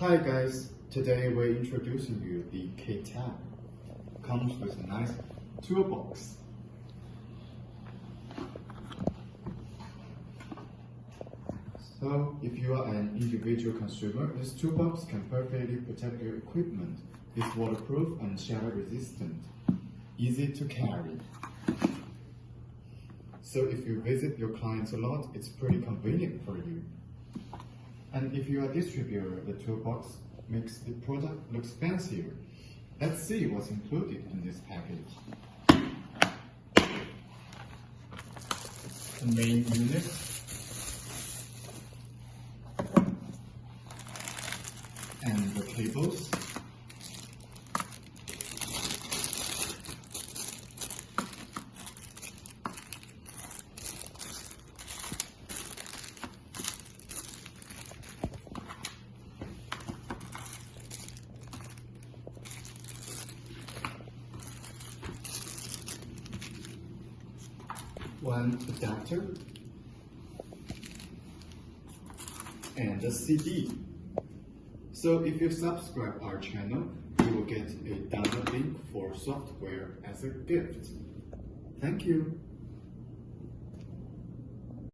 Hi guys, today we're introducing you the Ktag. Comes with a nice toolbox. So if you are an individual consumer, this toolbox can perfectly protect your equipment. It's waterproof and shatter resistant, easy to carry. So if you visit your clients a lot, it's pretty convenient for you. And if you are a distributor, the toolbox makes the product look fancier. Let's see what's included in this package. The main unit, and the cables, one adapter, and a CD. So if you subscribe our channel, you will get a download link for software as a gift. Thank you.